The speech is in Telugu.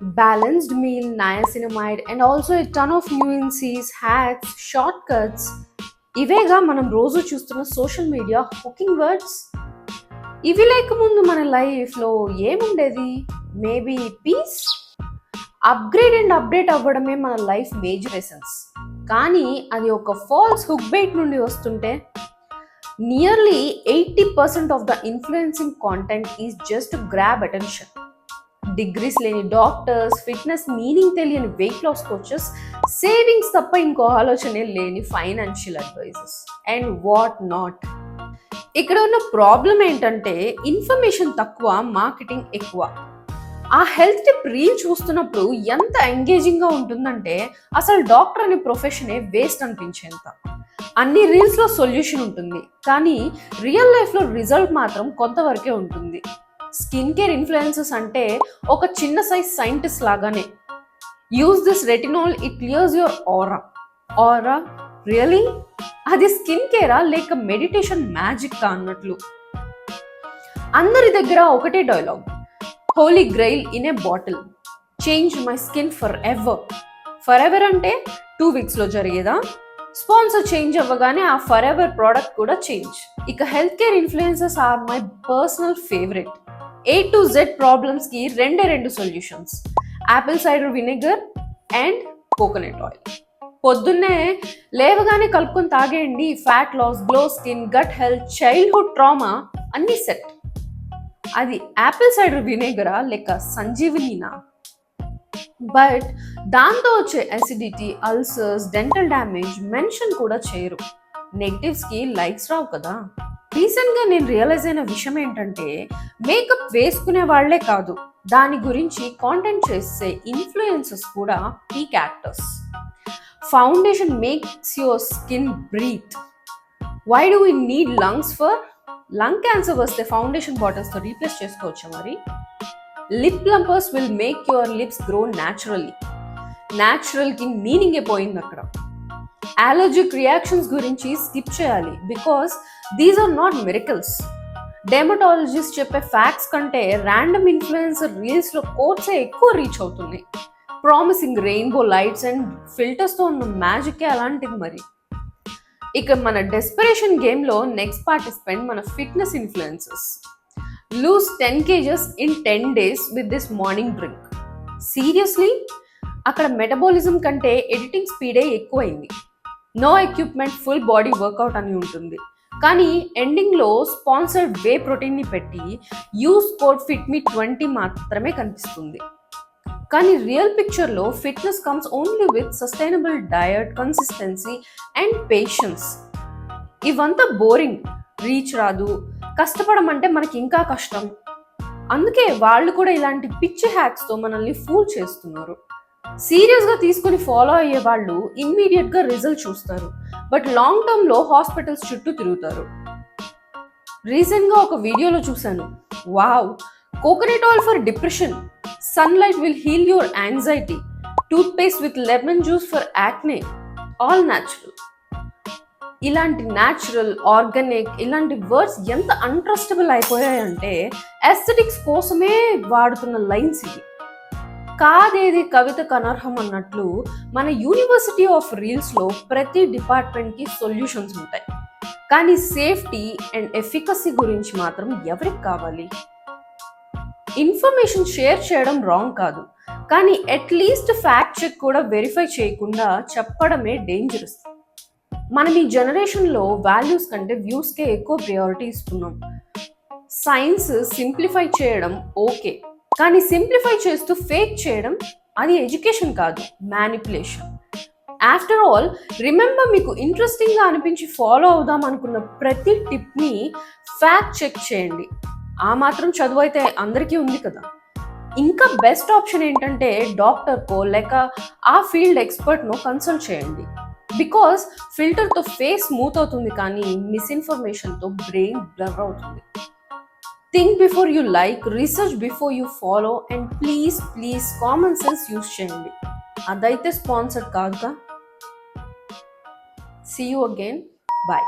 Balanced meal, niacinamide, and also a ton of nuances, hacks, shortcuts. ఇవేగా మనం రోజు చూస్తున్న సోషల్ మీడియా హుకింగ్ వర్డ్స్. ఇవి లేకముందు మన లైఫ్లో ఏముండేది? Maybe peace. Upgrade and update అవ్వడమే మన లైఫ్ మేజర్ ఎసెన్స్. కానీ అది ఒక ఫాల్స్ హుక్ బైట్ నుండి వస్తుంటే nearly 80% of the influencing content is just grab attention. Degrees లేని డాక్టర్స్, ఫిట్నెస్ మీనింగ్ తెలియని వెయిట్ లాస్ కోచెస్, సేవింగ్స్ తప్ప ఇంకో ఆలోచనే లేని financial advises and what not. ఇక్కడ ఉన్న ప్రాబ్లం ఏంటంటే ఇన్ఫర్మేషన్ తక్కువ, మార్కెటింగ్ ఎక్కువ. ఆ హెల్త్ టిప్ రీల్ చూస్తున్నప్పుడు ఎంత ఎంగేజింగ్గా ఉంటుందంటే అసలు డాక్టర్ అనే ప్రొఫెషనే వేస్ట్ అనిపించేంత. అన్ని రీల్స్లో సొల్యూషన్ ఉంటుంది, కానీ రియల్ లైఫ్లో రిజల్ట్ మాత్రం కొంతవరకే ఉంటుంది. స్కిన్ కేర్ ఇన్ఫ్లుయెన్సర్స్ అంటే ఒక చిన్న సైజ్ సైంటిస్ట్ లాగానే. Use this retinol, it clears your aura. Aura really? అది స్కిన్ కేరా లేక మెడిటేషన్ మ్యాజిక్ కా అన్నట్లు. అందరి దగ్గర ఒకటే dialogue, holy grail in a bottle, change my skin forever. Forever అంటే 2 weeks జరిగేదా? స్పాన్సర్ చేంజ్ అవ్వగానే ఆ ఫర్ ఎవర్ ప్రోడక్ట్ కూడా చేంజ్. ఇక health care influencers are my personal favourite. A to Z ప్రాబ్లమ్స్కి రెండు solutions, apple cider vinegar and coconut oil. పొద్దున్నే లేవగానే కలుపుకొని తాగేయండి, fat loss, glow skin, gut health, childhood trauma అన్నీ సెట్. అది యాపిల్ సైడర్ వినెగరా లేక సంజీవనీనా? బట్ దాంతో వచ్చే acidity, ulcers, dental damage mention కూడా చేయరు. నెగిటివ్స్కి లైక్స్ రావు కదా. రీసెంట్గా నేను రియలైజ్ అయిన విషయం ఏంటంటే మేకప్ వేసుకునే వాళ్లే కాదు, దాని గురించి కాంటెంట్ చేసే ఇన్ఫ్లుయెన్సర్స్ కూడా peak actors. Foundation makes your skin breathe. Why do we need lungs for? Lung cancer వస్తే ఫౌండేషన్ బాటిల్స్తో రీప్లేస్ చేసుకోవచ్చా మరి? Lip plumpers will make your lips grow naturally. న్యాచురల్కి మీనింగే పోయింది అక్కడ. అలర్జిక్ రియాక్షన్స్ గురించి స్కిప్ చేయాలి, because these are not miracles. Dermatologist చెప్పే ఫ్యాక్ట్స్ కంటే ర్యాండమ్ ఇన్ఫ్లుయెన్సర్ రీల్స్లో కోట్సే ఎక్కువ రీచ్ అవుతున్నాయి. ప్రామిసింగ్ రెయిన్బో లైట్స్ అండ్ ఫిల్టర్స్తో ఉన్న మ్యాజికే అలాంటిది మరి. ఇక మన డెస్పరేషన్ గేమ్లో నెక్స్ట్ పార్టిసిపెంట్ మన fitness influencers. Lose 10 kgs in 10 days with this morning drink. Seriously? అక్కడ మెటబాలిజం కంటే ఎడిటింగ్ స్పీడే ఎక్కువైంది. No equipment, full body workout అని ఉంటుంది, కానీ ఎండింగ్లో స్పాన్సర్డ్ వే ప్రోటీన్ని పెట్టి యూస్ కోడ్ FITME20 మాత్రమే కనిపిస్తుంది. కానీ రియల్ పిక్చర్లో fitness comes only with sustainable diet, consistency and patience. ఇవంతా బోరింగ్, రీచ్ రాదు, కష్టపడమంటే మనకి ఇంకా కష్టం. అందుకే వాళ్ళు కూడా ఇలాంటి పిచ్చి హ్యాక్స్తో మనల్ని ఫూల్ చేస్తున్నారు. సీరియస్గా తీసుకుని ఫాలో అయ్యే వాళ్ళు ఇమ్మీడియట్గా రిజల్ట్ చూస్తారు, బట్ లాంగ్ టర్మ్లో హాస్పిటల్స్ చుట్టూ తిరుగుతారు. రీసెంట్గా ఒక వీడియోలో చూశాను, wow, coconut oil for depression, sunlight will heal your anxiety, toothpaste with lemon juice for acne, all natural. ఇలాంటి న్యాచురల్, ఆర్గానిక్ ఇలాంటి వర్డ్స్ ఎంత అన్ట్రస్టబుల్ అయిపోయాయంటే ఎస్థెటిక్స్ కోసమే వాడుతున్న లైన్స్ ఇవి. కాదేది కవితకు అనర్హం అన్నట్లు మన యూనివర్సిటీ ఆఫ్ రీల్స్లో ప్రతి డిపార్ట్మెంట్కి సొల్యూషన్స్ ఉంటాయి, కానీ సేఫ్టీ అండ్ ఎఫికసీ గురించి మాత్రం ఎవరికి కావాలి? ఇన్ఫర్మేషన్ షేర్ చేయడం రాంగ్ కాదు, కానీ అట్లీస్ట్ ఫ్యాక్ట్ చెక్ కూడా వెరిఫై చేయకుండా చెప్పడమే డేంజరస్. మనం ఈ జనరేషన్లో వాల్యూస్ కంటే వ్యూస్కే ఎక్కువ ప్రియారిటీ ఇస్తున్నాం. సైన్స్ సింప్లిఫై చేయడం ఓకే, కానీ సింప్లిఫై చేస్తూ ఫేక్ చేయడం అది ఎడ్యుకేషన్ కాదు, మ్యానిపులేషన్. ఆఫ్టర్ ఆల్, రిమెంబర్, మీకు ఇంట్రెస్టింగ్గా అనిపించి ఫాలో అవుదాం అనుకున్న ప్రతి టిప్ని ఫ్యాక్ట్ చెక్ చేయండి. ఆ మాత్రం చదువు అయితే అందరికీ ఉంది కదా. ఇంకా బెస్ట్ ఆప్షన్ ఏంటంటే డాక్టర్కో లేక ఆ ఫీల్డ్ ఎక్స్పర్ట్నో కన్సల్ట్ చేయండి. బికాస్ ఫిల్టర్తో ఫేస్ స్మూత్ అవుతుంది, కానీ మిస్ఇన్ఫర్మేషన్తో బ్రెయిన్ బ్లర్ అవుతుంది. Think before you like, research before you follow, and please common sense use చేయండి. అదైతే స్పాన్సర్డ్ కాదుగా. See you again, bye.